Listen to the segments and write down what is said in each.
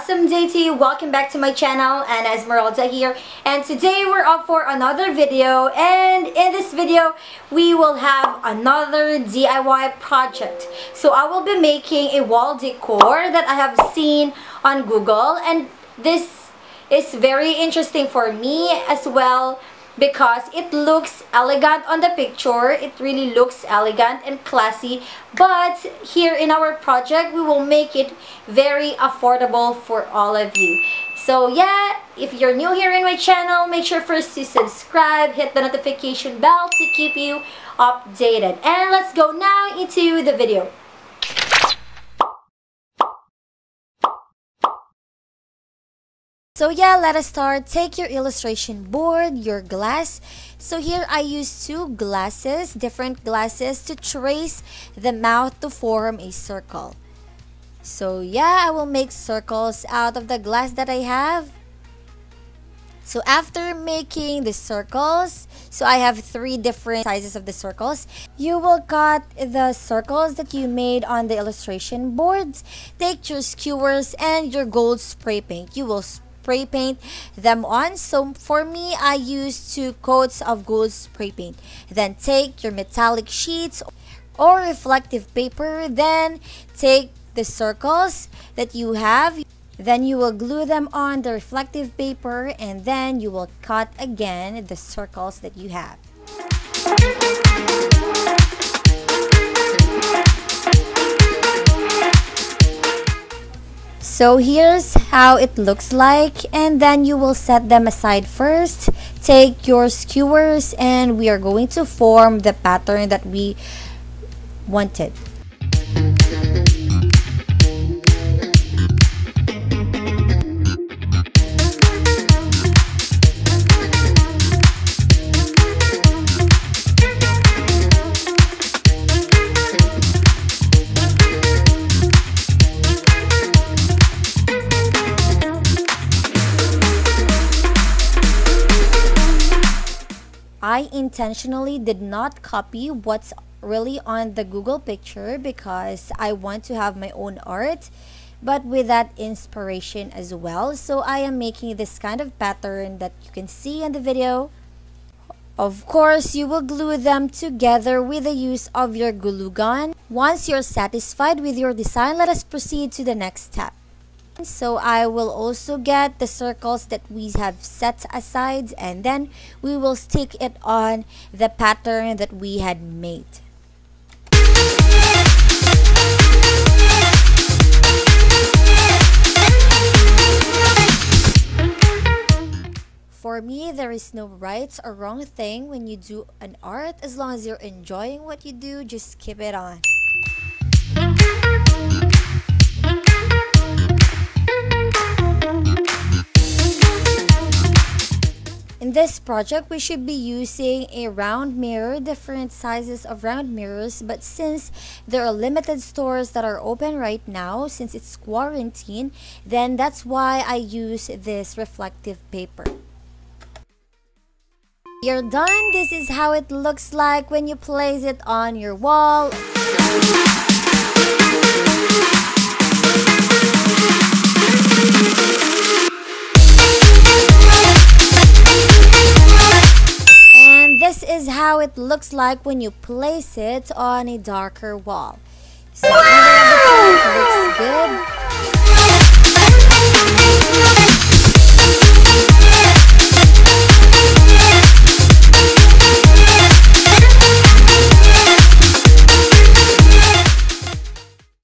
awesome day to you. Welcome back to my channel, and Esmeralda here, and today we're up for another video. And in this video we will have another DIY project. So I will be making a wall decor that I have seen on Google, and this is very interesting for me as well because it looks elegant on the picture. It really looks elegant and classy, but here in our project we will make it very affordable for all of you. So yeah, if you're new here in my channel, make sure first to subscribe, hit the notification bell to keep you updated, and let's go now into the video. So yeah, let us start. Take your illustration board, your glass. So here I use two glasses, different glasses, to trace the mouth to form a circle. So yeah, I will make circles out of the glass that I have. So after making the circles, so I have three different sizes of the circles. You will cut the circles that you made on the illustration boards. Take your skewers and your gold spray paint. You will spray paint them on. So for me, I use 2 coats of gold spray paint. Then take your metallic sheets or reflective paper. Then take the circles that you have. Then you will glue them on the reflective paper, and then you will cut again the circles that you have. So here's how it looks like, and then you will set them aside first. Take your skewers and we are going to form the pattern that we wanted. I intentionally did not copy what's really on the Google picture because I want to have my own art, but with that inspiration as well. So I am making this kind of pattern that you can see in the video. Of course, you will glue them together with the use of your glue gun. Once you're satisfied with your design, let us proceed to the next step. So I will also get the circles that we have set aside, and then we will stick it on the pattern that we had made. For me, there is no right or wrong thing when you do an art. As long as you're enjoying what you do, just keep it on. In this project, we should be using a round mirror, different sizes of round mirrors, but since there are limited stores that are open right now, since it's quarantine, then that's why I use this reflective paper. You're done. This is how it looks like when you place it on your wall. This is how it looks like when you place it on a darker wall. So it looks good.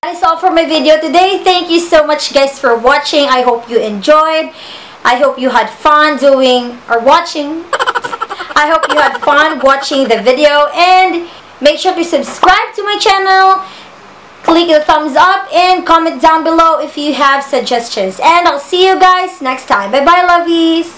That is all for my video today. Thank you so much guys for watching. I hope you enjoyed. I hope you had fun doing or watching. I hope you had fun watching the video, and make sure to subscribe to my channel, click the thumbs up, and comment down below if you have suggestions. And I'll see you guys next time. Bye bye, lovies.